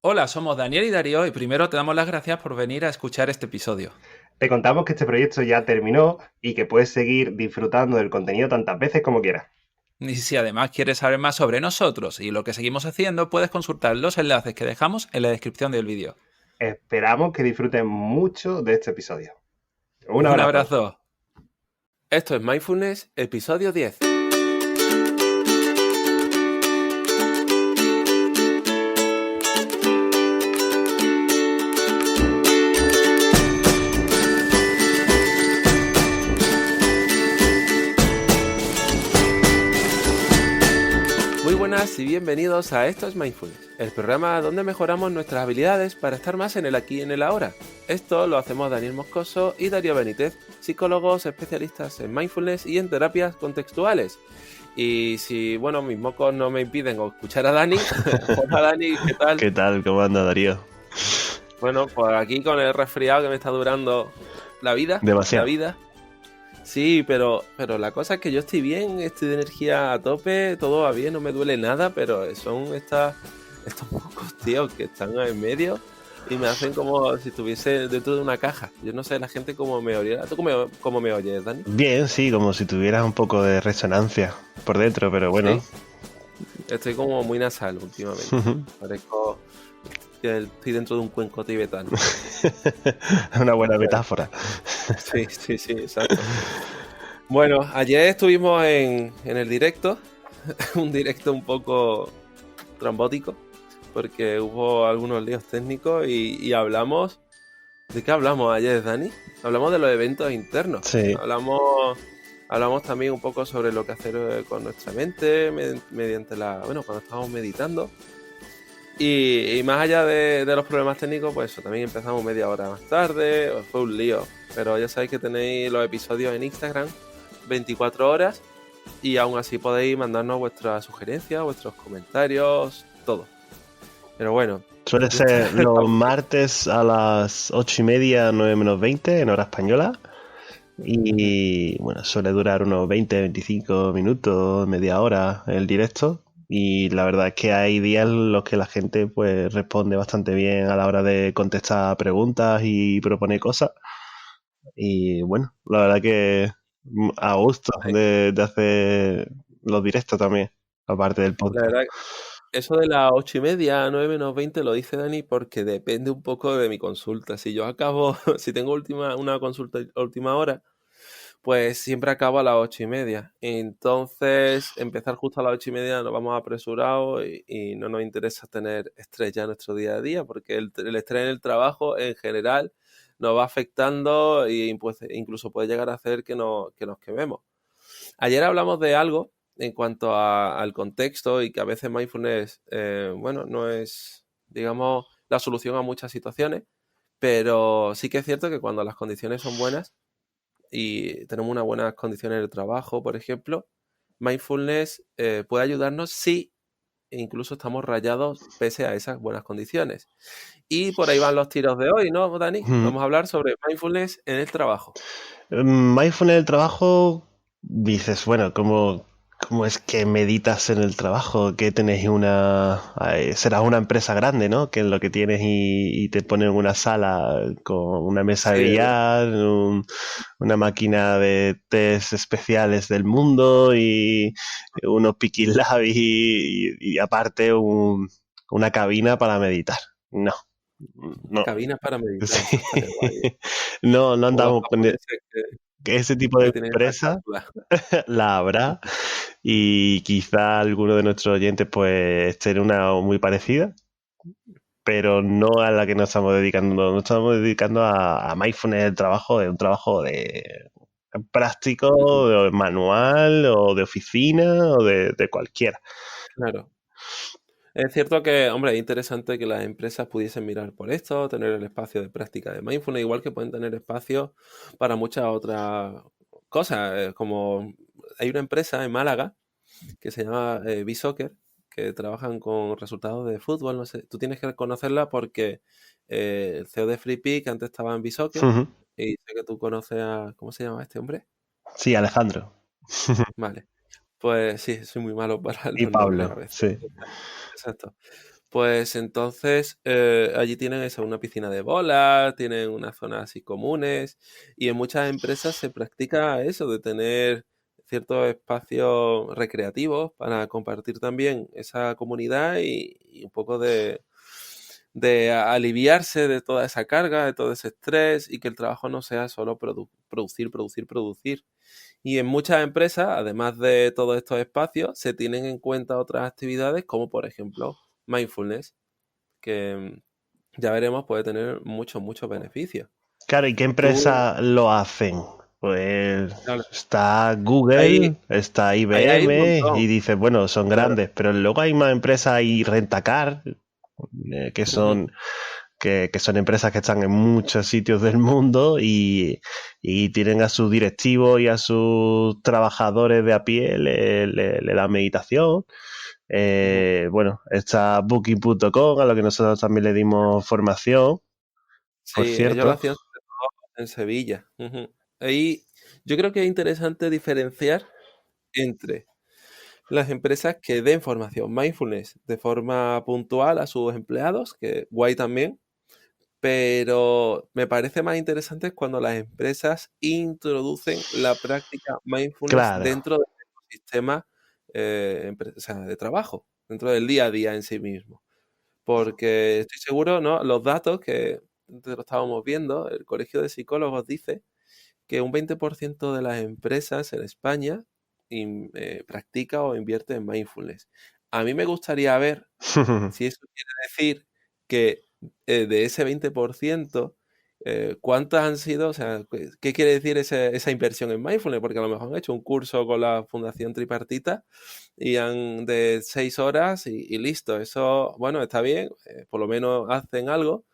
Hola, somos Daniel y Darío y primero te damos las gracias por venir a escuchar este episodio. Te contamos que este proyecto ya terminó y que puedes seguir disfrutando del contenido tantas veces como quieras. Y si además quieres saber más sobre nosotros y lo que seguimos haciendo, puedes consultar los enlaces que dejamos en la descripción del vídeo. Esperamos que disfruten mucho de este episodio. Un Un abrazo. abrazo. Esto es Mindfulness, episodio 10. Muy buenas y bienvenidos a Esto es Mindfulness, el programa donde mejoramos nuestras habilidades para estar más en el aquí y en el ahora. Esto lo hacemos Daniel Moscoso y Darío Benítez, psicólogos especialistas en mindfulness y en terapias contextuales. Y si, mis mocos no me impiden escuchar a Dani, hola Dani, ¿qué tal? ¿Qué tal? ¿Cómo anda, Darío? Bueno, pues aquí con el resfriado que me está durando la vida. Demasiado. Sí, pero la cosa es que yo estoy bien, estoy de energía a tope, todo va bien, no me duele nada, pero son estos mocos, tío, que están en medio y me hacen como si estuviese dentro de una caja. Yo no sé la gente cómo me oye. ¿Tú cómo me oyes, Dani? Bien, sí, como si tuvieras un poco de resonancia por dentro, pero Sí, bueno. estoy como muy nasal últimamente. Parezco que estoy dentro de un cuenco tibetano. Una buena metáfora. Sí, exacto. Bueno, ayer estuvimos en el directo, un directo un poco trombótico, porque hubo algunos líos técnicos y hablamos... ¿De qué hablamos ayer, Dani? Hablamos de los eventos internos. Sí. Hablamos también un poco sobre lo que hacer con nuestra mente mediante cuando estamos meditando. Y más allá de los problemas técnicos, pues eso, también empezamos media hora más tarde, fue un lío. Pero ya sabéis que tenéis los episodios en Instagram 24 horas y aún así podéis mandarnos vuestras sugerencias, vuestros comentarios, todo. Pero bueno. Suele ser los martes a las 8:30, 9:20 en hora española. Y bueno, suele durar unos 20, 25 minutos, media hora el directo. Y la verdad es que hay días en los que la gente pues responde bastante bien a la hora de contestar preguntas y propone cosas. Y bueno, la verdad que a gusto de hacer los directos también, aparte del La podcast. verdad, eso de las 8:30, 9:20 lo dice Dani porque depende un poco de mi consulta. Si yo acabo, si tengo una consulta a última hora, pues siempre acabo a las 8:30. Entonces, empezar justo a las 8:30 nos vamos apresurados y no nos interesa tener estrés ya en nuestro día a día, porque el estrés en el trabajo en general nos va afectando y pues, incluso puede llegar a hacer que nos quememos. Ayer hablamos de algo en cuanto al contexto y que a veces mindfulness, no es, digamos, la solución a muchas situaciones, pero sí que es cierto que cuando las condiciones son buenas y tenemos unas buenas condiciones de trabajo, por ejemplo, mindfulness puede ayudarnos si incluso estamos rayados pese a esas buenas condiciones. Y por ahí van los tiros de hoy, ¿no, Dani? Ujú. Vamos a hablar sobre mindfulness en el trabajo. Mindfulness en el trabajo, dices, bueno, ¿cómo es que meditas en el trabajo? Que tenéis serás una empresa grande, ¿no? Que es lo que tienes y te ponen una sala con una mesa de Sí, billar, una máquina de test especiales del mundo y unos Piqui Labs y aparte una cabina para meditar. No, no. cabinas para meditar, eso Sí. estaría guay. No Como los andamos con japoneses que ese tipo de que tienen esas empresa cápsulas. la habrá y quizá alguno de nuestros oyentes pues esté en una muy parecida, pero no a la que nos estamos dedicando. Nos estamos dedicando a mindfulness del trabajo, de un trabajo de práctico, de manual o de oficina o de cualquiera. Claro. Es cierto que, hombre, es interesante que las empresas pudiesen mirar por esto, tener el espacio de práctica de mindfulness, igual que pueden tener espacio para muchas otras cosas. Como hay una empresa en Málaga que se llama B-Soccer, que trabajan con resultados de fútbol. No sé, tú tienes que conocerla porque el CEO de FreePick antes estaba en B-Soccer Ujú. y sé que tú conoces a... ¿Cómo se llama este hombre? Sí, Alejandro. Vale. Pues sí, soy muy malo para Y los nombres a Pablo, veces. sí. Exacto. Pues entonces allí tienen eso, una piscina de bolas, tienen unas zonas así comunes y en muchas empresas se practica eso de tener ciertos espacios recreativos para compartir también esa comunidad y un poco de aliviarse de toda esa carga, de todo ese estrés y que el trabajo no sea solo producir, producir, producir. Y en muchas empresas, además de todos estos espacios, se tienen en cuenta otras actividades como por ejemplo mindfulness, que ya veremos puede tener muchos, muchos beneficios. Claro, ¿y qué Tú, empresas lo hacen? Pues claro, está ahí, Google, está ahí hay un IBM montón, y dices, bueno, son claro. grandes, pero luego hay más empresas y Rentacar, que Ujú, son que son empresas que están en muchos sitios del mundo y tienen a sus directivos y a sus trabajadores de a pie, le dan meditación. ujú. Bueno, está Booking.com, a lo que nosotros también le dimos formación, por Sí, ellos lo cierto. hacían sobre todo en Sevilla. Ujú. Ahí yo creo que es interesante diferenciar entre las empresas que den formación mindfulness de forma puntual a sus empleados, que guay también, pero me parece más interesante cuando las empresas introducen la práctica mindfulness Claro. dentro del ecosistema o sea, de trabajo, dentro del día a día en sí mismo. Porque estoy seguro, ¿no? Los datos que antes lo estábamos viendo, el Colegio de Psicólogos dice que un 20% de las empresas en España practica o invierte en mindfulness. A mí me gustaría ver si eso quiere decir que de ese 20%, ¿cuántas han sido? O sea, ¿qué quiere decir esa inversión en mindfulness? Porque a lo mejor han hecho un curso con la Fundación Tripartita y han de 6 horas y listo. Eso, bueno, está bien, por lo menos hacen algo,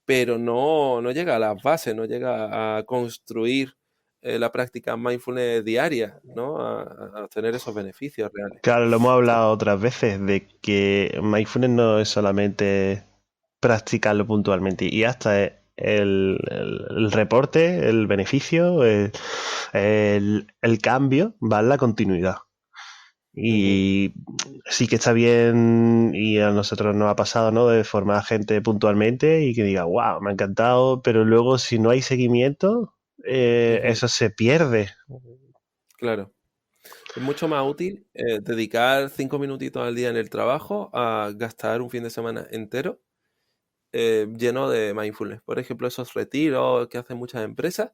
pero no llega a las bases, no llega a construir la práctica mindfulness diaria, ¿no? A tener esos beneficios reales. Claro, lo hemos Sí. hablado otras veces de que mindfulness no es solamente practicarlo puntualmente y hasta el reporte, el beneficio, el cambio va en la continuidad. Ujú. Y sí que está bien, y a nosotros nos ha pasado, ¿no? De formar a gente puntualmente y que diga, wow, me ha encantado, pero luego si no hay seguimiento, Ujú. eso se pierde. Claro. Es mucho más útil dedicar 5 minutitos al día en el trabajo a gastar un fin de semana entero lleno de mindfulness. Por ejemplo, esos retiros que hacen muchas empresas,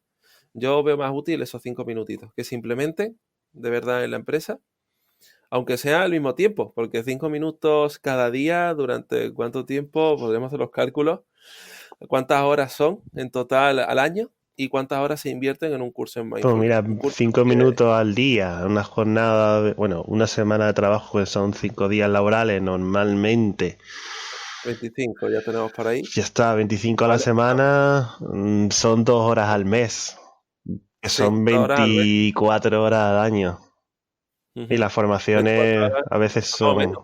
yo veo más útil esos 5 minutitos que simplemente, de verdad, en la empresa, aunque sea al mismo tiempo, porque 5 minutos cada día, durante cuánto tiempo, podríamos hacer los cálculos, cuántas horas son en total al año y cuántas horas se invierten en un curso en Pues mindfulness. mira, Un curso cinco que minutos al día, una jornada, bueno, una semana de trabajo que son 5 días laborales normalmente. 25 ya tenemos por ahí, Ya está, 25 a la ¿vale? semana, son 2 horas al mes, que Sí, son 2 horas al mes. 24 horas al año. Y Ujú. las 24 formaciones horas, a veces más o menos.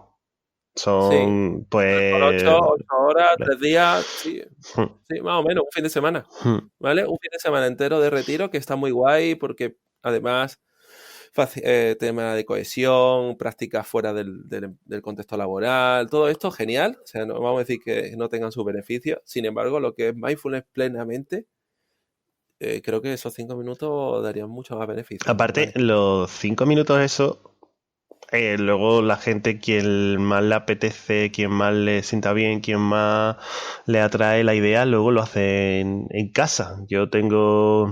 Sí, son, 3 por pues, 8, 8 horas, 3 días, sí, hmm, sí, más o menos, un fin de semana, hmm. ¿vale? Un fin de semana entero de retiro que está muy guay porque además tema de cohesión, prácticas fuera del contexto laboral, todo esto genial, o sea, no vamos a decir que no tengan sus beneficios, sin embargo, lo que es mindfulness plenamente, creo que esos 5 minutos darían mucho más beneficios, la verdad. Aparte, los 5 minutos eso, luego la gente, quien más le apetece, quien más le sienta bien, quien más le atrae la idea, luego lo hace en casa. Yo tengo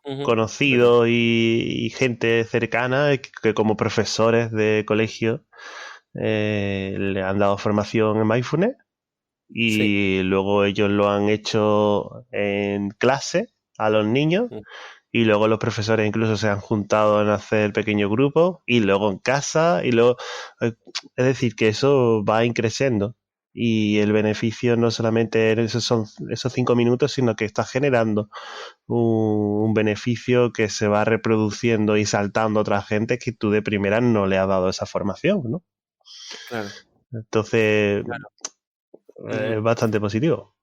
Ujú, ¿verdad? conocidos y gente cercana que como profesores de colegio le han dado formación en mindfulness Sí. y luego ellos lo han hecho en clase a los niños Mm. y luego los profesores incluso se han juntado en hacer pequeños grupos y luego en casa y luego eh, es decir que eso va increciendo y el beneficio no solamente son esos 5 minutos sino que está generando un beneficio que se va reproduciendo y saltando a otra gente que tú de primera no le has dado esa formación, ¿no? Claro, Entonces claro. es Ujú. bastante positivo.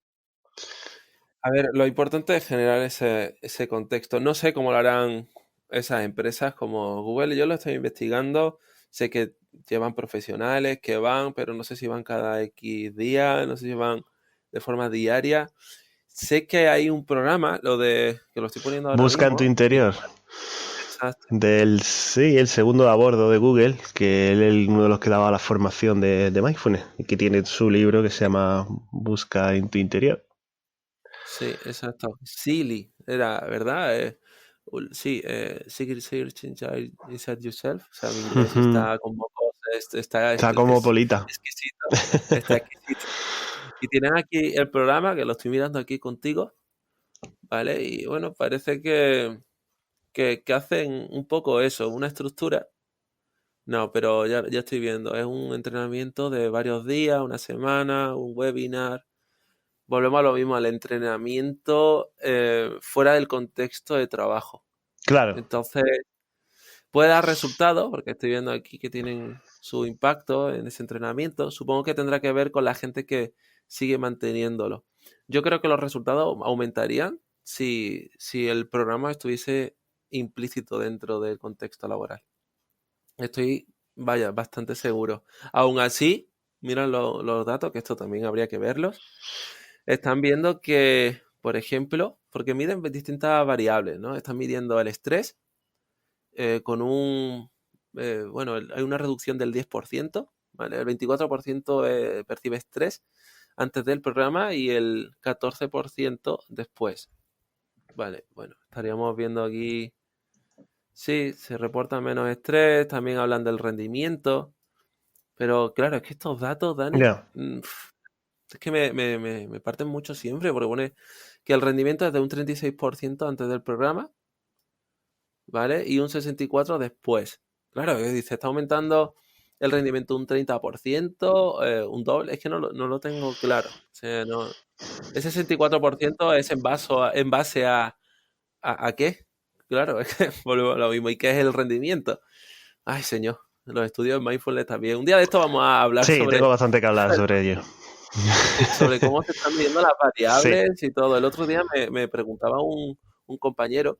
A ver, lo importante es generar ese contexto. No sé cómo lo harán esas empresas como Google. Yo lo estoy investigando. Sé que llevan profesionales que van, pero no sé si van cada X días, no sé si van de forma diaria. Sé que hay un programa, que lo estoy poniendo ahora Busca en tu mismo. interior. Exacto. Sí, el segundo a bordo de Google, que él es uno de los que daba la formación de mindfulness y que tiene su libro que se llama Busca en tu interior. Sí, exacto. Silly, era, ¿verdad? Sí, Secret Inside Yourself. O sea, mi inglés está como Está como Polita. exquisito. Está exquisito. Y tienen aquí el programa, que lo estoy mirando aquí contigo, ¿vale? Y bueno, parece que hacen un poco eso, una estructura. No, pero ya estoy viendo. Es un entrenamiento de varios días, una semana, un webinar. Volvemos a lo mismo, al entrenamiento fuera del contexto de trabajo. Claro, Entonces, puede dar resultados, porque estoy viendo aquí que tienen su impacto en ese entrenamiento. Supongo que tendrá que ver con la gente que sigue manteniéndolo. Yo creo que los resultados aumentarían si el programa estuviese implícito dentro del contexto laboral. Estoy, vaya, bastante seguro. Aún así, miran los datos, que esto también habría que verlos. Están viendo que, por ejemplo, porque miden distintas variables, ¿no? Están midiendo el estrés con bueno, hay una reducción del 10%, ¿vale? El 24% percibe estrés antes del programa y el 14% después. Vale, bueno, estaríamos viendo aquí, sí, se reporta menos estrés, también hablan del rendimiento, pero claro, es que estos datos, Dani, ya. es que me parten mucho siempre, porque pone que el rendimiento es de un 36% antes del programa, ¿vale? Y un 64% después. Claro, dice, está aumentando el rendimiento un 30%, un doble, es que no lo tengo claro. O sea, no, ese 64% es en base a qué. Claro, es que volvemos a lo mismo. ¿Y qué es el rendimiento? Ay, señor, los estudios de mindfulness también. Un día de esto vamos a hablar Sí, tengo sobre bastante que hablar sobre ello. sí, sobre cómo se están midiendo las Sí. variables y todo. El otro día me preguntaba un compañero,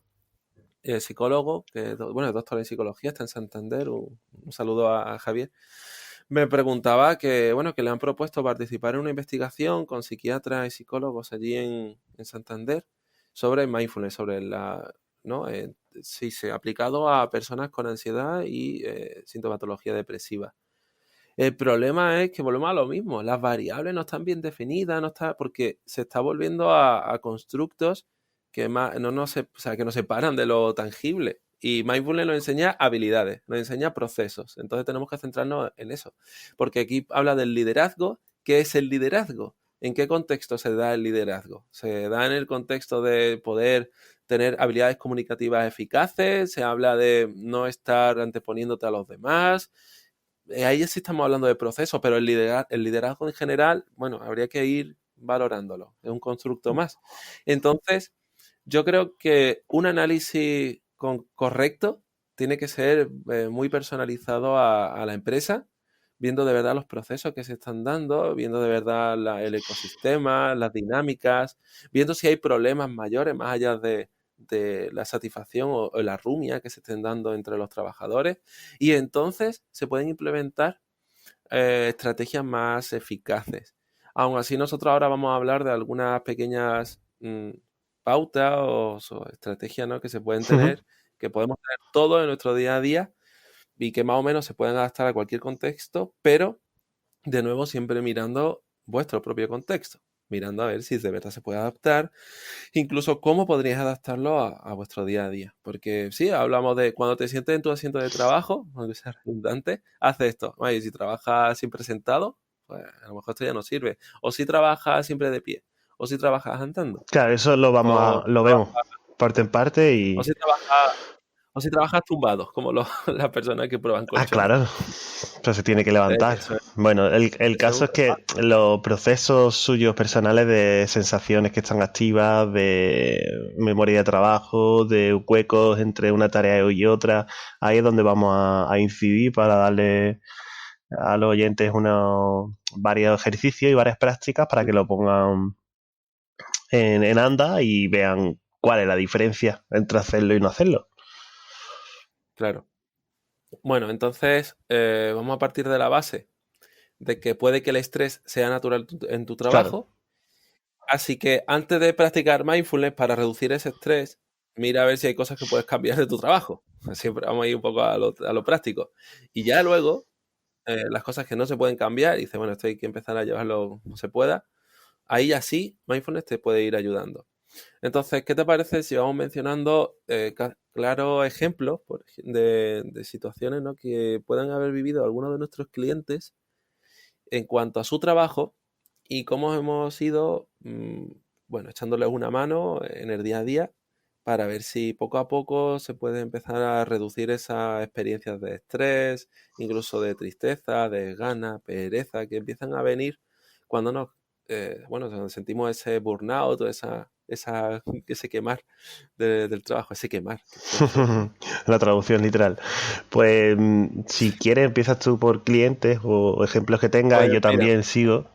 psicólogo, bueno, es doctor en psicología, está en Santander, un saludo a Javier. Me preguntaba que, bueno, que le han propuesto participar en una investigación con psiquiatras y psicólogos allí en Santander sobre mindfulness, sobre ¿no? Sí, se ha aplicado a personas con ansiedad y sintomatología depresiva. El problema es que volvemos a lo mismo, las variables no están bien definidas, porque se está volviendo a constructos que o sea, que nos separan de lo tangible. Y Mindfulness nos enseña habilidades, nos enseña procesos. Entonces tenemos que centrarnos en eso. Porque aquí habla del liderazgo. ¿Qué es el liderazgo? ¿En qué contexto se da el liderazgo? Se da en el contexto de poder tener habilidades comunicativas eficaces, se habla de no estar anteponiéndote a los demás, ahí sí estamos hablando de proceso, pero el liderazgo en general, bueno, habría que ir valorándolo. Es un constructo más. Entonces, yo creo que un análisis correcto tiene que ser muy personalizado a la empresa, viendo de verdad los procesos que se están dando, viendo de verdad el ecosistema, las dinámicas, viendo si hay problemas mayores más allá de la satisfacción o la rumia que se estén dando entre los trabajadores, y entonces se pueden implementar estrategias más eficaces. Aún así, nosotros ahora vamos a hablar de algunas pequeñas pautas o estrategias, ¿no?, que se pueden tener, que podemos tener todo en nuestro día a día y que más o menos se pueden adaptar a cualquier contexto, pero de nuevo siempre mirando vuestro propio contexto, mirando a ver si de verdad se puede adaptar, incluso cómo podrías adaptarlo a vuestro día a día. Porque sí, hablamos de cuando te sientes en tu asiento de trabajo, aunque sea redundante, haz esto. Oye, si trabajas siempre sentado, pues a lo mejor esto ya no sirve. O si trabajas siempre de pie, o si trabajas andando, Claro, eso o lo vemos parte en parte o y... si trabajas, o si trabajas tumbado, como las personas que prueban Ah, colchones. claro. Pero se tiene que levantar. Eso es, Bueno, el eso es caso un es que trabajo. los procesos suyos personales de sensaciones que están activas, de memoria de trabajo, de huecos entre una tarea y otra, ahí es donde vamos a incidir para darle a los oyentes varios ejercicios y varias prácticas para que lo pongan en anda y vean cuál es la diferencia entre hacerlo y no hacerlo. Claro. Bueno, entonces vamos a partir de la base de que puede que el estrés sea natural en tu trabajo. Así que antes de practicar mindfulness para reducir ese estrés, mira a ver si hay cosas que puedes cambiar de tu trabajo. Siempre vamos a ir un poco a lo práctico. Y ya luego, las cosas que no se pueden cambiar, y dices, bueno, esto hay que empezar a llevarlo como se pueda. Ahí así, mindfulness te puede ir ayudando. Entonces, ¿qué te parece si vamos mencionando claros ejemplos de situaciones, ¿no?, que puedan haber vivido algunos de nuestros clientes en cuanto a su trabajo y cómo hemos ido, bueno, echándoles una mano en el día a día para ver si poco a poco se puede empezar a reducir esas experiencias de estrés, incluso de tristeza, de ganas, pereza, que empiezan a venir cuando cuando sentimos ese burnout o ese quemar del trabajo, ese quemar. La traducción literal. Pues si quieres empiezas tú por clientes o ejemplos que tengas, Pues y yo mira, también sigo.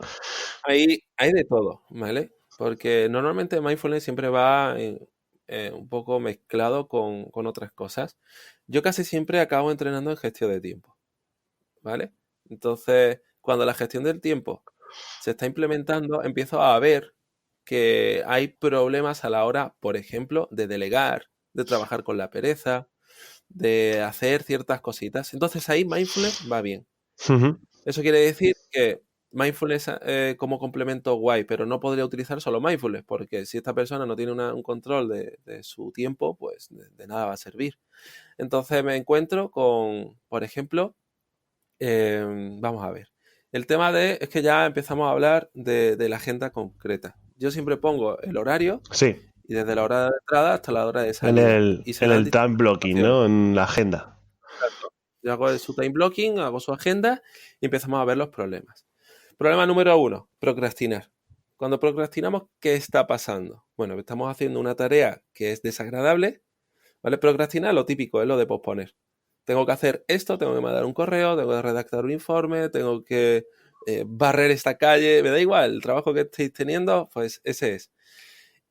hay de todo, ¿vale? Porque normalmente mindfulness siempre va un poco mezclado con otras cosas. Yo casi siempre acabo entrenando en gestión de tiempo, ¿vale? Entonces, cuando la gestión del tiempo se está implementando, empiezo a ver que hay problemas a la hora, por ejemplo, de delegar, de trabajar con la pereza, de hacer ciertas cositas. Entonces ahí mindfulness va bien. Ujú. Eso quiere decir que mindfulness como complemento guay, pero no podría utilizar solo mindfulness, porque si esta persona no tiene un control de su tiempo, pues de nada va a servir. Entonces me encuentro con, por ejemplo, vamos a ver, el tema es que ya empezamos a hablar de la agenda concreta. Yo siempre pongo el horario Sí, y desde la hora de entrada hasta la hora de en salida. el, Y se en dan el time distintas blocking, situaciones. ¿no? En la agenda. Exacto. Yo hago su time blocking, hago su agenda y empezamos a ver los problemas. Problema número 1, procrastinar. Cuando procrastinamos, ¿qué está pasando? Bueno, estamos haciendo una tarea que es desagradable, ¿vale? Procrastinar, lo típico, es lo de posponer. Tengo que hacer esto, tengo que mandar un correo, tengo que redactar un informe, tengo que barrer esta calle, me da igual, el trabajo que estéis teniendo, pues ese es.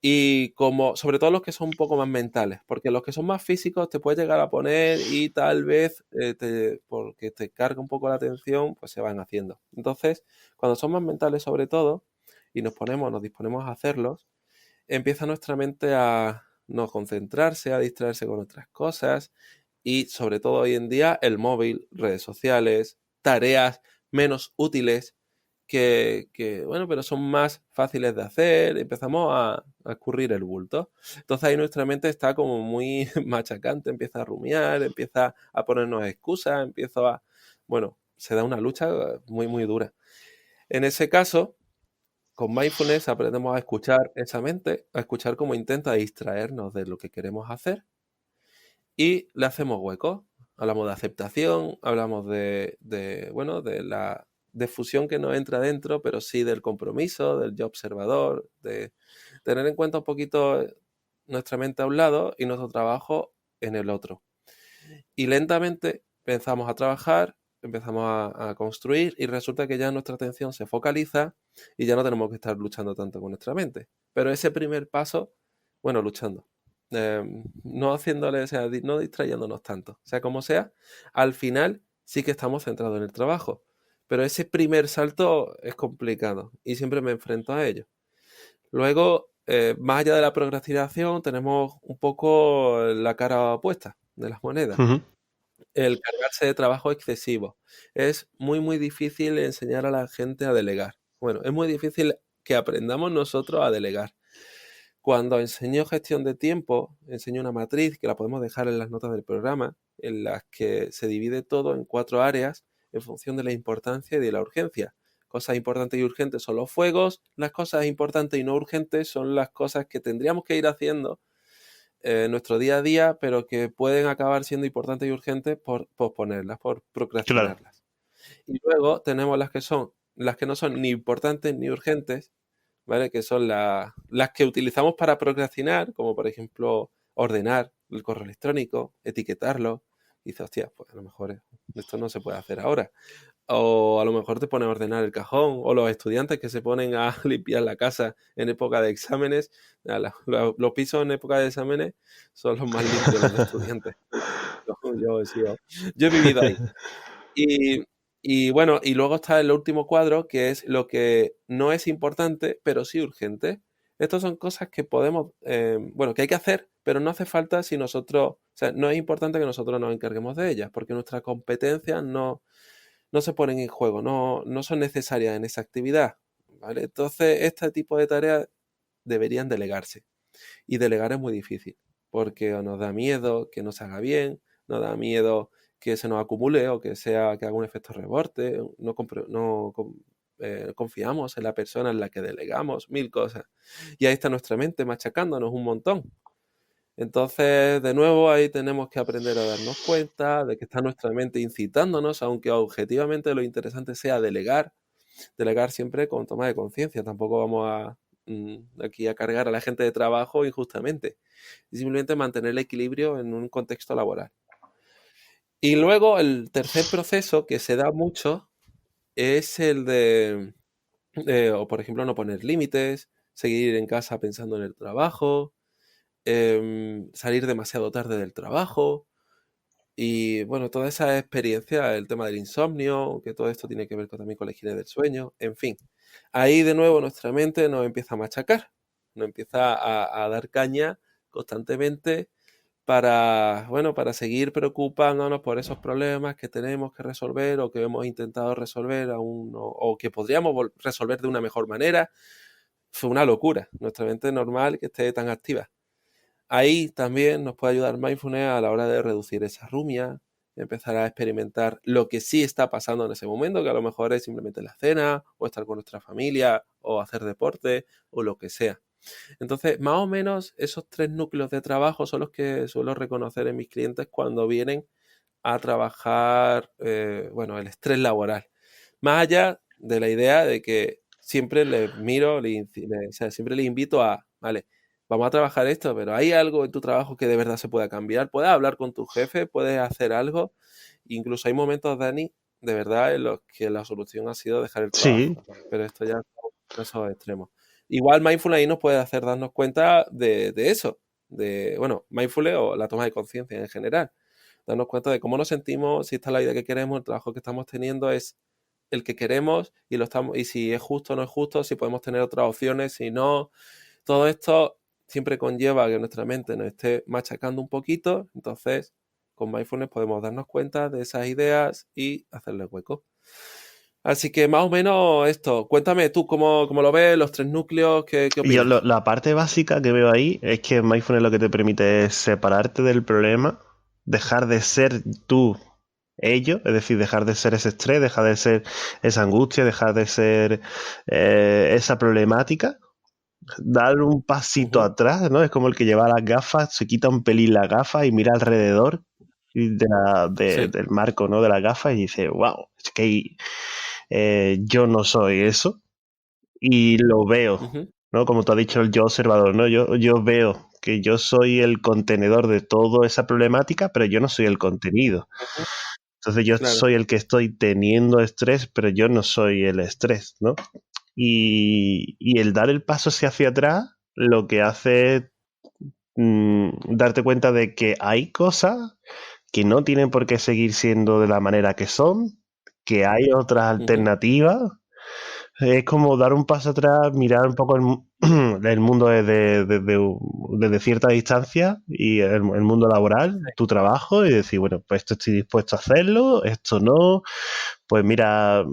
Y como, sobre todo los que son un poco más mentales, porque los que son más físicos te puedes llegar a poner y tal vez, porque te carga un poco la atención, pues se van haciendo. Entonces, cuando son más mentales sobre todo, y nos disponemos a hacerlos, empieza nuestra mente a no concentrarse, a distraerse con otras cosas, y sobre todo hoy en día el móvil, redes sociales, tareas menos útiles bueno, pero son más fáciles de hacer, empezamos a escurrir el bulto. Entonces ahí nuestra mente está como muy machacante, empieza a rumiar, empieza a ponernos excusas, bueno, se da una lucha muy, muy dura. En ese caso, con mindfulness aprendemos a escuchar esa mente, a escuchar cómo intenta distraernos de lo que queremos hacer y le hacemos hueco. Hablamos de aceptación, hablamos bueno, de la fusión que no entra dentro, pero sí del compromiso, del yo observador, de tener en cuenta un poquito nuestra mente a un lado y nuestro trabajo en el otro. Y lentamente empezamos a trabajar, empezamos a construir y resulta que ya nuestra atención se focaliza y ya no tenemos que estar luchando tanto con nuestra mente. Pero ese primer paso, bueno, luchando. No haciéndole, o sea, no distrayéndonos tanto. Sea como sea, al final sí que estamos centrados en el trabajo. Pero ese primer salto es complicado y siempre me enfrento a ello. Luego, más allá de la procrastinación, tenemos un poco la cara opuesta de las monedas. Ujú. El cargarse de trabajo excesivo. Es muy, muy difícil enseñar a la gente a delegar. Bueno, es muy difícil que aprendamos nosotros a delegar. Cuando enseño gestión de tiempo, enseño una matriz que la podemos dejar en las notas del programa, en las que se divide todo en 4 áreas en función de la importancia y de la urgencia. Cosas importantes y urgentes son los fuegos, las cosas importantes y no urgentes son las cosas que tendríamos que ir haciendo en nuestro día a día, pero que pueden acabar siendo importantes y urgentes por posponerlas, por Claro. procrastinarlas. Y luego tenemos las que no son ni importantes ni urgentes, ¿vale? Que son las que utilizamos para procrastinar, como por ejemplo ordenar el correo electrónico, etiquetarlo. Y dices, hostia, pues a lo mejor esto no se puede hacer ahora. O a lo mejor te pones a ordenar el cajón, o los estudiantes que se ponen a limpiar la casa en época de exámenes. Los pisos en época de exámenes son los más limpios los de estudiantes. Yo he vivido ahí. Y bueno, y luego está el último cuadro, que es lo que no es importante, pero sí urgente. Estas son cosas que podemos, bueno, que hay que hacer, pero no hace falta si nosotros, o sea, no es importante que nosotros nos encarguemos de ellas, porque nuestras competencias no se ponen en juego, no son necesarias en esa actividad, ¿vale? Entonces, este tipo de tareas deberían delegarse. Y delegar es muy difícil, porque nos da miedo que no se haga bien, nos da miedo que se nos acumule o que haga un efecto rebote, confiamos en la persona en la que delegamos, mil cosas. Y ahí está nuestra mente machacándonos un montón. Entonces, de nuevo, ahí tenemos que aprender a darnos cuenta de que está nuestra mente incitándonos, aunque objetivamente lo interesante sea delegar siempre con toma de conciencia. Tampoco vamos aquí a cargar a la gente de trabajo injustamente. Y simplemente mantener el equilibrio en un contexto laboral. Y luego el tercer proceso que se da mucho es el de, o por ejemplo, no poner límites, seguir en casa pensando en el trabajo, salir demasiado tarde del trabajo. Y bueno, toda esa experiencia, el tema del insomnio, que todo esto tiene que ver también con la higiene del sueño, en fin. Ahí de nuevo nuestra mente nos empieza a machacar, nos empieza a dar caña constantemente para, bueno, para seguir preocupándonos por esos problemas que tenemos que resolver o que hemos intentado resolver aún o que podríamos resolver de una mejor manera. Fue una locura, nuestra mente es normal que esté tan activa. Ahí también nos puede ayudar mindfulness a la hora de reducir esa rumia, empezar a experimentar lo que sí está pasando en ese momento, que a lo mejor es simplemente la cena, o estar con nuestra familia, o hacer deporte, o lo que sea. Entonces, más o menos esos 3 núcleos de trabajo son los que suelo reconocer en mis clientes cuando vienen a trabajar, bueno, el estrés laboral. Más allá de la idea de que siempre les miro, o sea, siempre les invito a, vale, vamos a trabajar esto, pero ¿hay algo en tu trabajo que de verdad se pueda cambiar? ¿Puedes hablar con tu jefe? ¿Puedes hacer algo? Incluso hay momentos, Dani, de verdad, en los que la solución ha sido dejar el trabajo. Sí, Pero esto ya son casos extremos. Igual mindfulness ahí nos puede hacer darnos cuenta de eso. Bueno, mindfulness o la toma de conciencia en general. Darnos cuenta de cómo nos sentimos, si esta es la vida que queremos, el trabajo que estamos teniendo es el que queremos y si es justo o no es justo, si podemos tener otras opciones, si no. Todo esto siempre conlleva que nuestra mente nos esté machacando un poquito, entonces con mindfulness podemos darnos cuenta de esas ideas y hacerle hueco. Así que más o menos esto. Cuéntame tú cómo lo ves, los 3 núcleos, ¿qué y yo opinas? la parte básica que veo ahí es que mindfulness lo que te permite es separarte del problema, dejar de ser tú ello, es decir, dejar de ser ese estrés, dejar de ser esa angustia, dejar de ser esa problemática, dar un pasito atrás, ¿no? Es como el que lleva las gafas, se quita un pelín las gafas y mira alrededor Sí. del marco, ¿no? De las gafas y dice, wow, es que yo no soy eso y lo veo, Ujú. ¿no? Como tú has dicho, el yo observador, ¿no? Yo veo que yo soy el contenedor de toda esa problemática, pero yo no soy el contenido. Ujú. Entonces yo Claro. soy el que estoy teniendo estrés, pero yo no soy el estrés, ¿no? Y el dar el paso hacia atrás lo que hace es darte cuenta de que hay cosas que no tienen por qué seguir siendo de la manera que son, que hay otras Ujú. alternativas. Es como dar un paso atrás, mirar un poco el mundo desde cierta distancia y el mundo laboral, tu trabajo, y decir, bueno, pues esto estoy dispuesto a hacerlo, esto no. Pues mira,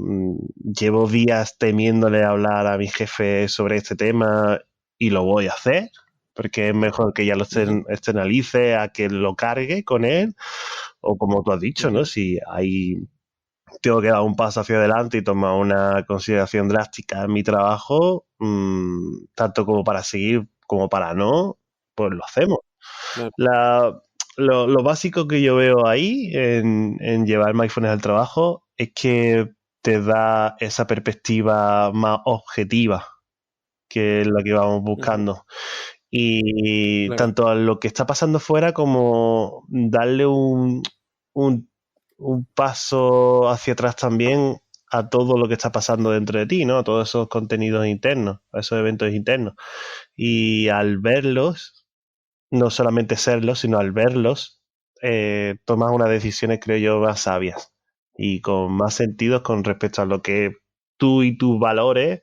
llevo días temiéndole hablar a mi jefe sobre este tema y lo voy a hacer, porque es mejor que ya lo Ujú. externalice a que lo cargue con él, o como tú has dicho, ¿no? Ujú. Si tengo que dar un paso hacia adelante y tomar una consideración drástica en mi trabajo, tanto como para seguir como para no, pues lo hacemos. Claro. Lo básico que yo veo ahí en llevar mindfulness al trabajo es que te da esa perspectiva más objetiva, que es la que vamos Ujú. buscando. Y Claro. tanto a lo que está pasando fuera como darle un, un paso hacia atrás también a todo lo que está pasando dentro de ti, ¿no? A todos esos contenidos internos, a esos eventos internos. Y al verlos, no solamente serlos, sino al verlos, tomas unas decisiones, creo yo, más sabias y con más sentidos con respecto a lo que tú y tus valores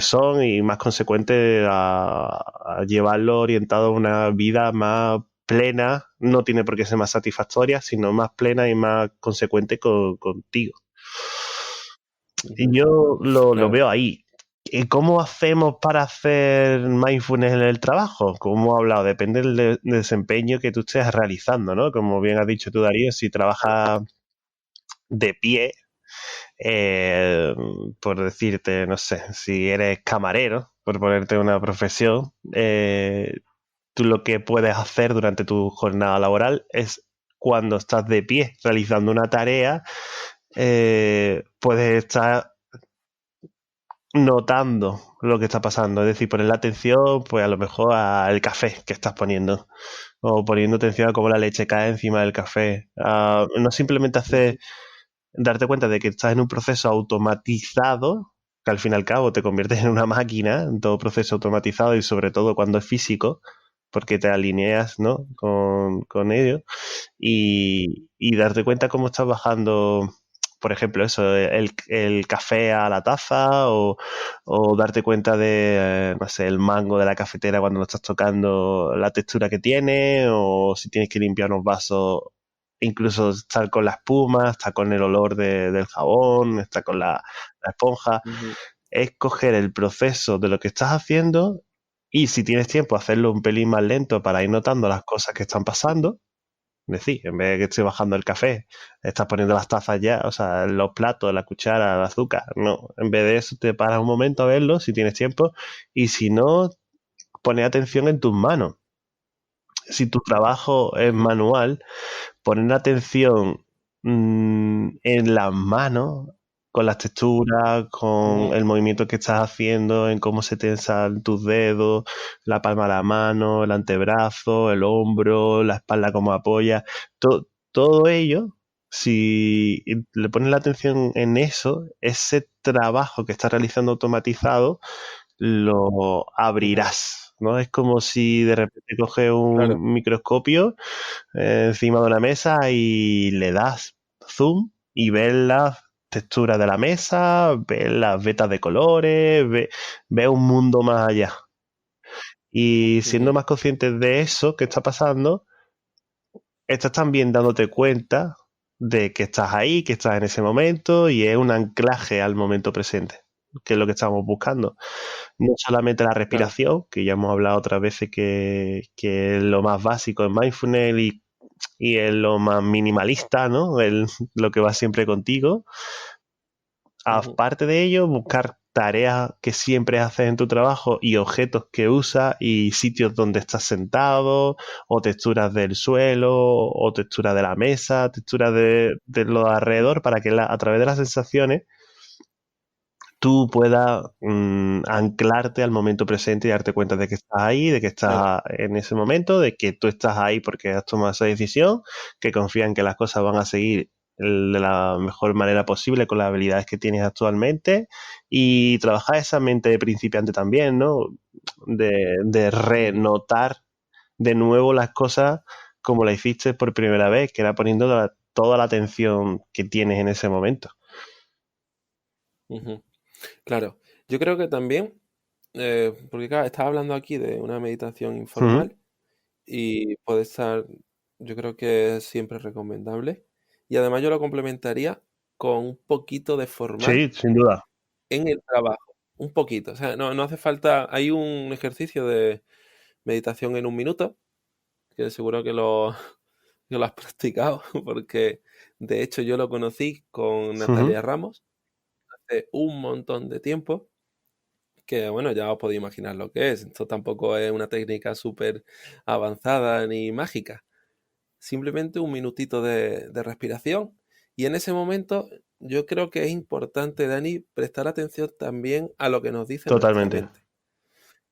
son y más consecuentes a llevarlo orientado a una vida más plena. No tiene por qué ser más satisfactoria, sino más plena y más consecuente contigo. Y yo lo Claro. veo ahí. ¿Y cómo hacemos para hacer mindfulness en el trabajo? Como hemos hablado, depende del desempeño que tú estés realizando, ¿no? Como bien has dicho tú, Darío, si trabajas de pie, eh, por decirte, no sé, si eres camarero, por ponerte una profesión, tú lo que puedes hacer durante tu jornada laboral es cuando estás de pie realizando una tarea, puedes estar notando lo que está pasando, es decir, poner la atención, pues a lo mejor al café que estás poniendo, o poniendo atención a cómo la leche cae encima del café. No simplemente hacer darte cuenta de que estás en un proceso automatizado, que al fin y al cabo te conviertes en una máquina, en todo proceso automatizado y sobre todo cuando es físico, porque te alineas, ¿no? con ello y darte cuenta cómo estás bajando, por ejemplo, eso, el café a la taza o darte cuenta de, no sé, el mango de la cafetera cuando lo estás tocando, la textura que tiene o si tienes que limpiar unos vasos, incluso estar con la espuma, estar con el olor del jabón, estar con la esponja. Ujú. Es coger el proceso de lo que estás haciendo y si tienes tiempo hacerlo un pelín más lento para ir notando las cosas que están pasando. Es decir, en vez de que estoy bajando el café, estás poniendo las tazas ya, o sea, los platos, la cuchara, el azúcar. No, en vez de eso te paras un momento a verlo si tienes tiempo y si no, pones atención en tus manos. Si tu trabajo es Ujú. manual, poner atención en las manos, con las texturas, con Ujú. el movimiento que estás haciendo, en cómo se tensan tus dedos, la palma de la mano, el antebrazo, el hombro, la espalda como apoya, todo ello, si le pones la atención en eso, ese trabajo que estás realizando automatizado, lo Ujú. abrirás, ¿no? Es como si de repente coges Claro. un microscopio encima de una mesa y le das zoom y ves las texturas de la mesa, ves las vetas de colores, ves un mundo más allá. Y siendo Ujú. más conscientes de eso que está pasando, estás también dándote cuenta de que estás ahí, que estás en ese momento y es un anclaje al momento presente, que es lo que estamos buscando. No solamente la Claro. respiración, que ya hemos hablado otras veces que es lo más básico en mindfulness y es lo más minimalista, ¿no? Lo que va siempre contigo. Ujú. Aparte de ello, buscar tareas que siempre haces en tu trabajo y objetos que usas y sitios donde estás sentado, o texturas del suelo, o texturas de la mesa, texturas de lo de alrededor, para que a través de las sensaciones tú puedas anclarte al momento presente y darte cuenta de que estás ahí, de que Claro. estás en ese momento, de que tú estás ahí porque has tomado esa decisión, que confías en que las cosas van a seguir de la mejor manera posible con las habilidades que tienes actualmente y trabajar esa mente de principiante también, ¿no? De Ujú. renotar de nuevo las cosas como la hiciste por primera vez, que era poniendo toda la atención que tienes en ese momento. Ujú. Claro. Yo creo que también, porque claro, estaba hablando aquí de una meditación Ujú. informal y puede estar, yo creo que es siempre recomendable. Y además yo lo complementaría con un poquito de formal Sí, sin duda. en el trabajo. Un poquito. O sea, no hace falta. Hay un ejercicio de meditación en un minuto, que seguro que lo has practicado, porque de hecho yo lo conocí con Ujú. Natalia Ramos hace un montón de tiempo. Que bueno, ya os podéis imaginar lo que es. Esto tampoco es una técnica súper avanzada ni mágica. Simplemente un minutito de respiración. Y en ese momento yo creo que es importante, Dani, prestar atención también a lo que nos dice nuestra Totalmente. mente.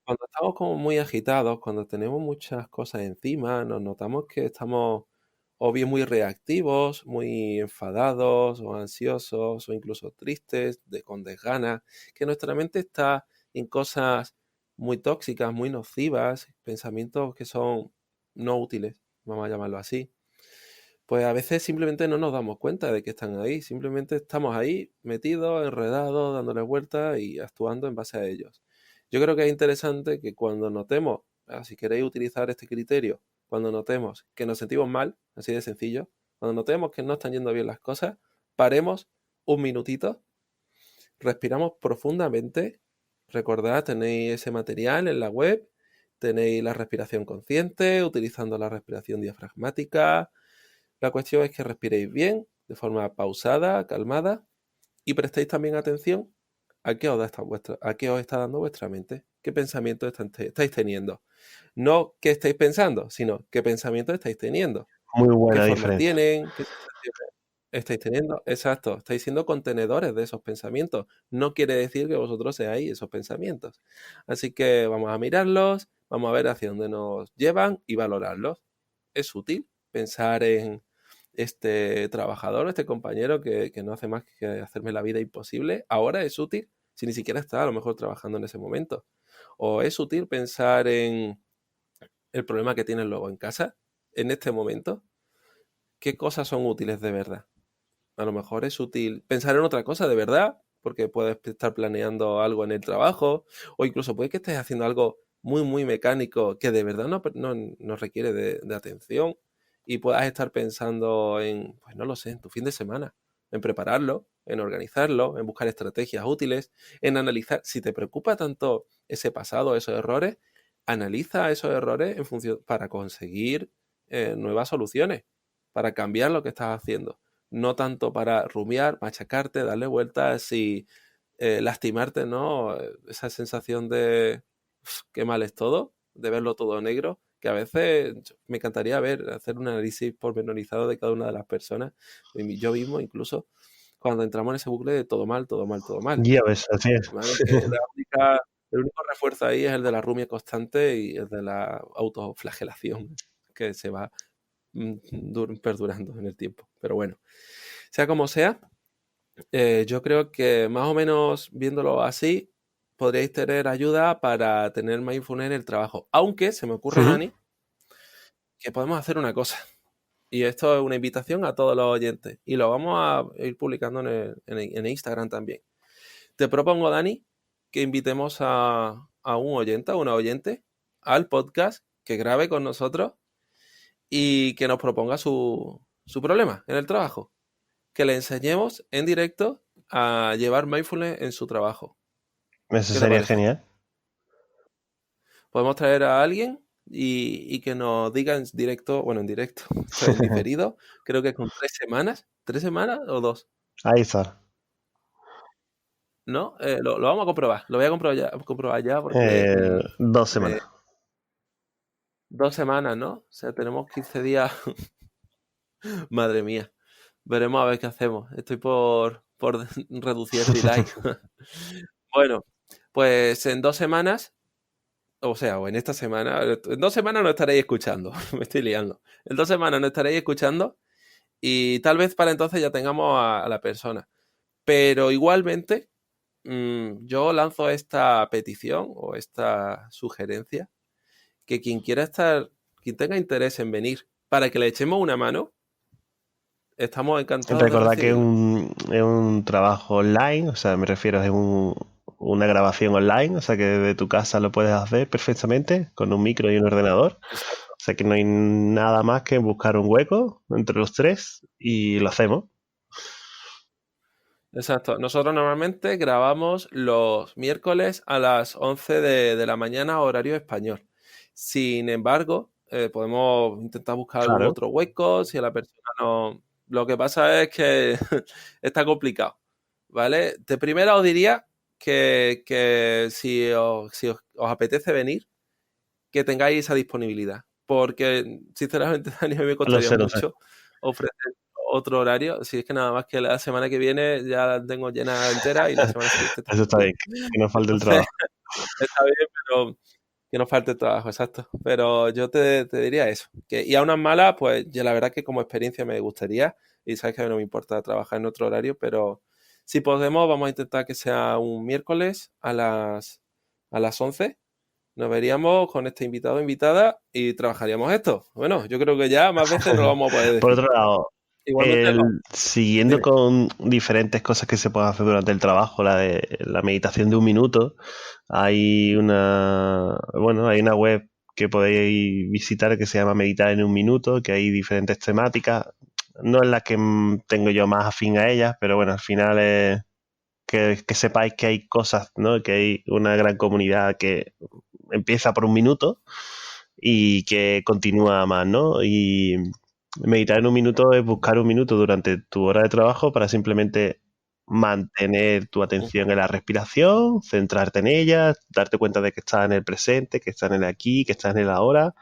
Cuando estamos como muy agitados, cuando tenemos muchas cosas encima, nos notamos que estamos o bien muy reactivos, muy enfadados o ansiosos o incluso tristes, con desganas, que nuestra mente está en cosas muy tóxicas, muy nocivas, pensamientos que son no útiles, vamos a llamarlo así. pues a veces simplemente no nos damos cuenta de que están ahí. Simplemente estamos ahí metidos, enredados, dándole vueltas y actuando en base a ellos. Yo creo que es interesante que cuando notemos, si queréis utilizar este criterio, cuando notemos que nos sentimos mal, así de sencillo, cuando notemos que no están yendo bien las cosas, paremos un minutito, respiramos profundamente. Recordad, tenéis ese material en la web, tenéis la respiración consciente, utilizando la respiración diafragmática. La cuestión es que respiréis bien, de forma pausada, calmada, y prestéis también atención a qué os está dando vuestra mente, qué pensamientos estáis teniendo. No qué estáis pensando, sino qué pensamientos estáis teniendo, Muy qué buena forma diferencia. tienen, qué sensaciones estáis teniendo. Exacto, estáis siendo contenedores de esos pensamientos. No quiere decir que vosotros seáis esos pensamientos. Así que vamos a mirarlos, vamos a ver hacia dónde nos llevan y valorarlos. Es útil pensar en este trabajador, este compañero que no hace más que hacerme la vida imposible. Ahora es útil si ni siquiera está a lo mejor trabajando en ese momento. O es útil pensar en el problema que tienes luego en casa, en este momento. ¿Qué cosas son útiles de verdad? A lo mejor es útil pensar en otra cosa de verdad, porque puedes estar planeando algo en el trabajo, o incluso puede que estés haciendo algo muy, muy mecánico que de verdad no requiere de atención y puedas estar pensando en, pues no lo sé, en tu fin de semana, en prepararlo, en organizarlo, en buscar estrategias útiles, en analizar. Si te preocupa tanto ese pasado, esos errores, analiza esos errores en función para conseguir nuevas soluciones, para cambiar lo que estás haciendo. No tanto para rumiar, machacarte, darle vueltas y lastimarte, ¿no? Esa sensación de qué mal es todo, de verlo todo negro, que a veces me encantaría hacer un análisis pormenorizado de cada una de las personas, yo mismo incluso, cuando entramos en ese bucle de todo mal, todo mal, todo mal. Ya ves, así es. ¿Vale? El único refuerzo ahí es el de la rumia constante y el de la autoflagelación que se va perdurando en el tiempo. Pero bueno, sea como sea, yo creo que más o menos viéndolo así, podríais tener ayuda para tener mindfulness en el trabajo. Aunque se me ocurre, Ujú. Dani, que podemos hacer una cosa. Y esto es una invitación a todos los oyentes. Y lo vamos a ir publicando en Instagram también. Te propongo, Dani, que invitemos a un oyente, a una oyente, al podcast, que grabe con nosotros y que nos proponga su problema en el trabajo. Que le enseñemos en directo a llevar mindfulness en su trabajo. Eso ¿Qué te sería parece? genial. Podemos traer a alguien y que nos diga en directo, bueno, en directo, en diferido, creo que con 3 semanas o 2, Ahí está. ¿no? Lo vamos a comprobar, lo voy a comprobar ya porque 2 semanas. 2 semanas, ¿no? O sea, tenemos 15 días, madre mía, veremos a ver qué hacemos, estoy por reducir el delay. Bueno, pues en 2 semanas, o sea, o en esta semana, en 2 semanas no estaréis escuchando, me estoy liando. En 2 semanas no estaréis escuchando y tal vez para entonces ya tengamos a la persona. Pero igualmente, yo lanzo esta petición o esta sugerencia, que quien quiera estar, quien tenga interés en venir para que le echemos una mano, estamos encantados de Recordad que recibirlo. es un trabajo online, o sea, me refiero a una grabación online, o sea que desde tu casa lo puedes hacer perfectamente con un micro y un ordenador. Exacto. O sea que no hay nada más que buscar un hueco entre los tres y lo hacemos. Exacto. Nosotros normalmente grabamos los miércoles a las 11 de la mañana, horario español. Sin embargo, podemos intentar buscar algún Claro. otro hueco si a la persona no... Lo que pasa es que está complicado, ¿vale? De primera os diría que si os apetece venir, que tengáis esa disponibilidad. Porque, sinceramente, Dani, a mí me Lo costaría sé, lo sé. mucho ofrecer otro horario. Si es que nada más que la semana que viene ya la tengo llena entera y la semana siguiente Eso está también. bien, que no falte el Entonces, trabajo. está bien, pero que nos falte trabajo, exacto. Pero yo te diría eso. Y a unas malas, pues yo la verdad que como experiencia me gustaría, y sabes que a mí no me importa trabajar en otro horario, pero si podemos, vamos a intentar que sea un miércoles a las 11, nos veríamos con este invitado o invitada y trabajaríamos esto. Bueno, yo creo que ya más veces no lo vamos a poder decir. Por otro lado, Igualmente, siguiendo dime. con diferentes cosas que se pueden hacer durante el trabajo, la meditación de 1 minuto, hay una web que podéis visitar que se llama Meditar en 1 minuto, que hay diferentes temáticas. No es la que tengo yo más afín a ellas, pero bueno, al final es que sepáis que hay cosas, ¿no? Que hay una gran comunidad que empieza por 1 minuto y que continúa más, ¿no? Y meditar en 1 minuto es buscar 1 minuto durante tu hora de trabajo para simplemente mantener tu atención en la respiración, centrarte en ella, darte cuenta de que estás en el presente, que estás en el aquí, que estás en el ahora,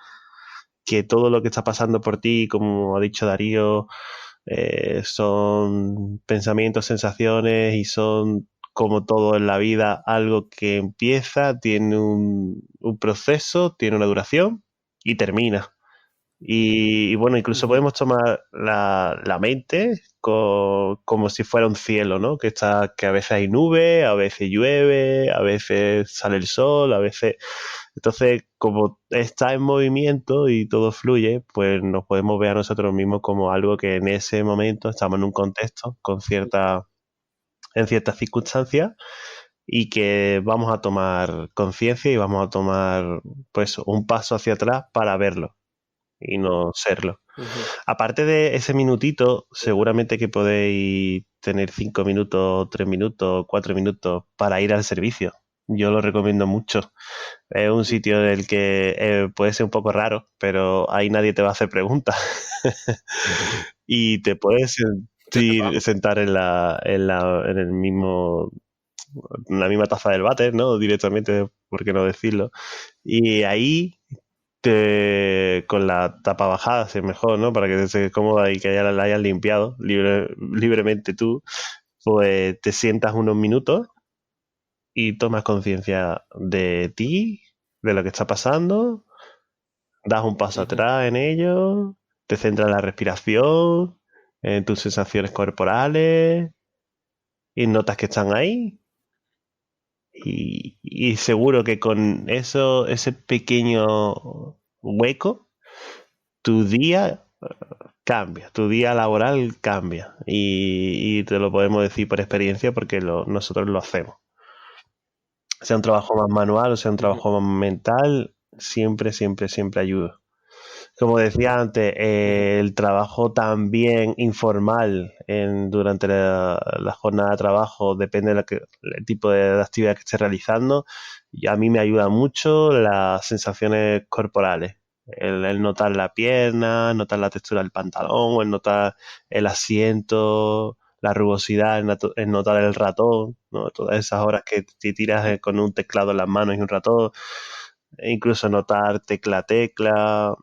que todo lo que está pasando por ti, como ha dicho Darío, son pensamientos, sensaciones y son, como todo en la vida, algo que empieza, tiene un proceso, tiene una duración y termina. Y bueno, incluso podemos tomar la mente como si fuera un cielo, ¿no? Que a veces hay nube, a veces llueve, a veces sale el sol, a veces... Entonces, como está en movimiento y todo fluye, pues nos podemos ver a nosotros mismos como algo que en ese momento estamos en un contexto en ciertas circunstancias y que vamos a tomar conciencia y vamos a tomar pues un paso hacia atrás para verlo y no serlo. Aparte de ese minutito, seguramente que podéis tener 5 minutos, 3 minutos, 4 minutos para ir al servicio. Yo lo recomiendo mucho. Es un sitio en el que puede ser un poco raro, pero ahí nadie te va a hacer preguntas. Y te puedes sentar en el mismo, en la misma taza del váter, ¿no? Directamente, ¿por qué no decirlo? Y ahí con la tapa bajada, si es mejor, ¿no? Para que estés cómoda y que ya la hayas limpiado libremente tú, pues te sientas unos minutos y tomas conciencia de ti, de lo que está pasando, das un paso atrás en ello, te centras en la respiración, en tus sensaciones corporales y notas que están ahí. Y seguro que con eso, ese pequeño hueco, tu día cambia, tu día laboral cambia. Y te lo podemos decir por experiencia porque nosotros lo hacemos. Sea un trabajo más manual o sea un trabajo más mental, siempre, siempre, siempre ayuda. Como decía antes, el trabajo también informal durante la jornada de trabajo depende del tipo de actividad que esté realizando. Y a mí me ayuda mucho las sensaciones corporales. El notar la pierna, notar la textura del pantalón, el notar el asiento, la rugosidad, el notar el ratón, ¿no? Todas esas horas que te tiras con un teclado en las manos y un ratón, e incluso notar tecla a tecla,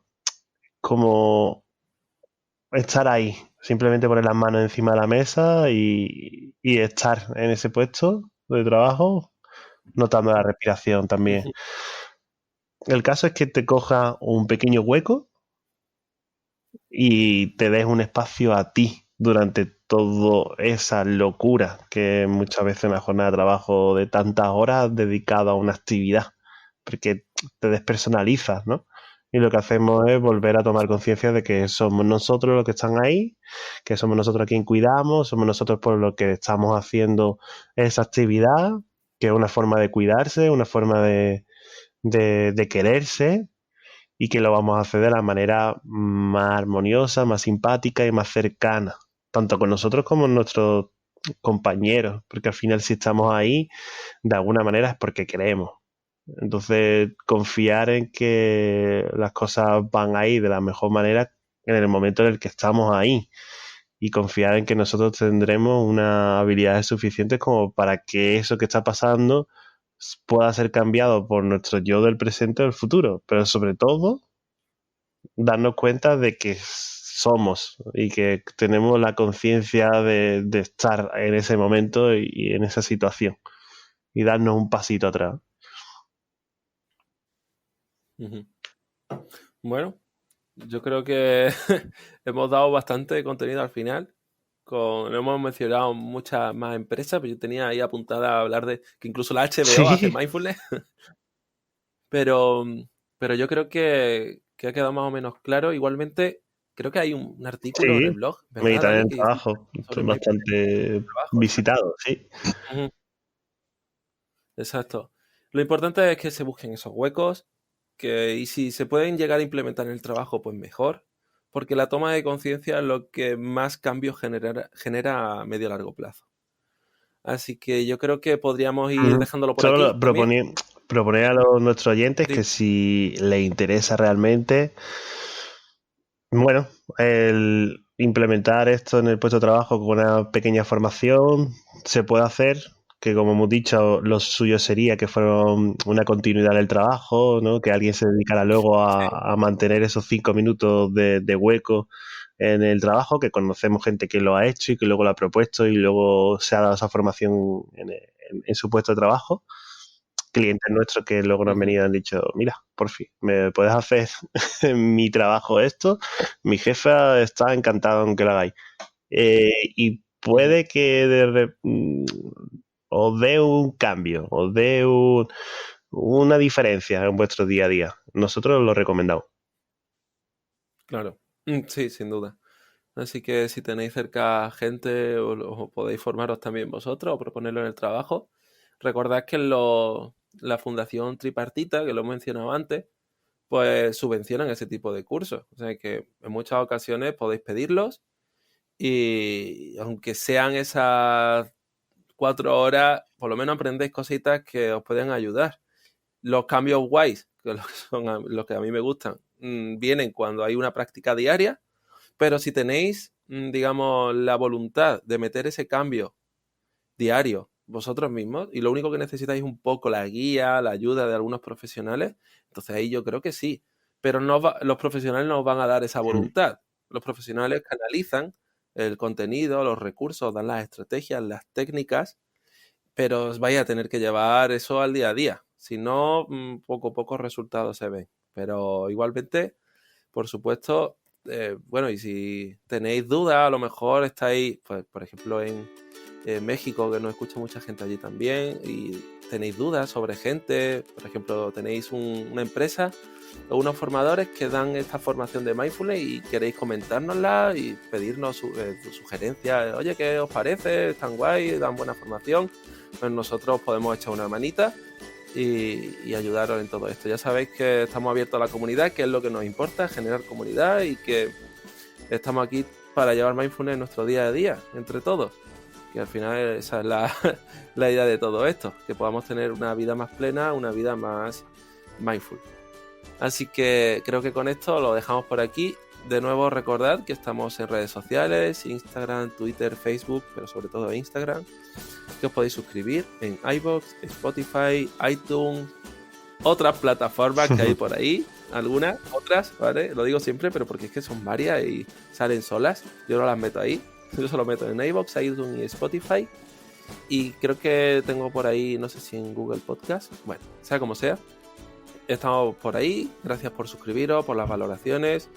como estar ahí, simplemente poner las manos encima de la mesa y estar en ese puesto de trabajo, notando la respiración también. El caso es que te coja un pequeño hueco y te des un espacio a ti durante toda esa locura que muchas veces una jornada de trabajo de tantas horas dedicada a una actividad, porque te despersonalizas, ¿no? Y lo que hacemos es volver a tomar conciencia de que somos nosotros los que están ahí, que somos nosotros a quien cuidamos, somos nosotros por lo que estamos haciendo esa actividad, que es una forma de cuidarse, una forma de quererse, y que lo vamos a hacer de la manera más armoniosa, más simpática y más cercana, tanto con nosotros como con nuestros compañeros, porque al final si estamos ahí, de alguna manera es porque queremos. Entonces, confiar en que las cosas van ahí de la mejor manera en el momento en el que estamos ahí y confiar en que nosotros tendremos unas habilidades suficientes como para que eso que está pasando pueda ser cambiado por nuestro yo del presente o del futuro, pero sobre todo darnos cuenta de que somos y que tenemos la conciencia de estar en ese momento y en esa situación y darnos un pasito atrás. Bueno, yo creo que hemos dado bastante contenido al final. No hemos mencionado muchas más empresas, pero yo tenía ahí apuntada a hablar de que incluso la HBO hace mindfulness. Pero yo creo que ha quedado más o menos claro. Igualmente, creo que hay un artículo en el Sí, blog, me ¿verdad, quitan Dani? el Que trabajo. sobre Estoy mindfulness bastante en el trabajo, ¿no? visitado, sí. Ujú, exacto. Lo importante es que se busquen esos huecos, y si se pueden llegar a implementar en el trabajo, pues mejor, porque la toma de conciencia es lo que más cambios genera a medio y largo plazo. Así que yo creo que podríamos ir dejándolo por Solo aquí también. proponer a nuestros oyentes que si les interesa realmente, bueno, el implementar esto en el puesto de trabajo con una pequeña formación se puede hacer, que como hemos dicho, lo suyo sería que fuera una continuidad del trabajo, ¿no? Que alguien se dedicara luego a mantener esos 5 minutos de hueco en el trabajo, que conocemos gente que lo ha hecho y que luego lo ha propuesto y luego se ha dado esa formación en su puesto de trabajo. Clientes nuestros que luego nos han venido y han dicho, mira, por fin, ¿me puedes hacer en mi trabajo esto? Mi jefa está encantada en que lo hagáis. Y puede que os dé un cambio, os dé una diferencia en vuestro día a día. Nosotros lo recomendamos. Claro, sí, sin duda. Así que si tenéis cerca gente o podéis formaros también vosotros o proponerlo en el trabajo, recordad que la Fundación Tripartita, que lo he mencionado antes, pues subvencionan ese tipo de cursos. O sea que en muchas ocasiones podéis pedirlos y aunque sean esas 4 horas, por lo menos aprendéis cositas que os pueden ayudar. Los cambios guays, que son los que a mí me gustan, vienen cuando hay una práctica diaria, pero si tenéis, digamos, la voluntad de meter ese cambio diario vosotros mismos y lo único que necesitáis es un poco la guía, la ayuda de algunos profesionales, entonces ahí yo creo que sí. Pero los profesionales no os van a dar esa voluntad. Los profesionales canalizan el contenido, los recursos, dan las estrategias, las técnicas, pero os vais a tener que llevar eso al día a día. Si no, poco a poco resultados se ven. Pero igualmente, por supuesto, bueno, y si tenéis dudas, a lo mejor estáis, pues, por ejemplo, en México, que nos escucha mucha gente allí también, y tenéis dudas sobre gente, por ejemplo, tenéis una empresa o unos formadores que dan esta formación de mindfulness y queréis comentárnosla y pedirnos sugerencias, oye, ¿qué os parece? ¿Están guay? ¿Dan buena formación? Pues nosotros podemos echar una manita y ayudaros en todo esto. Ya sabéis que estamos abiertos a la comunidad, que es lo que nos importa, generar comunidad, y que estamos aquí para llevar mindfulness en nuestro día a día, entre todos. Que al final esa es la idea de todo esto, que podamos tener una vida más plena, una vida más mindful. Así que creo que con esto lo dejamos por aquí. De nuevo recordad que estamos en redes sociales, Instagram, Twitter, Facebook, pero sobre todo Instagram, que os podéis suscribir en iVoox, Spotify, iTunes, otras plataformas que hay por ahí, algunas, otras, ¿vale? Lo digo siempre, pero porque es que son varias y salen solas, yo no las meto ahí. Yo solo meto en iVoox, iTunes y Spotify. Y creo que tengo por ahí, no sé si en Google Podcast. Bueno, sea como sea. Estamos por ahí. Gracias por suscribiros, por las valoraciones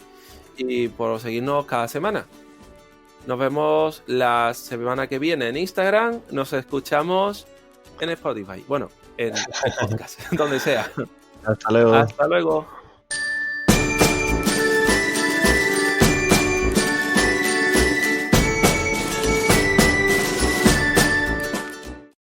y por seguirnos cada semana. Nos vemos la semana que viene en Instagram. Nos escuchamos en Spotify. Bueno, en podcast, donde sea. Hasta luego. Hasta luego.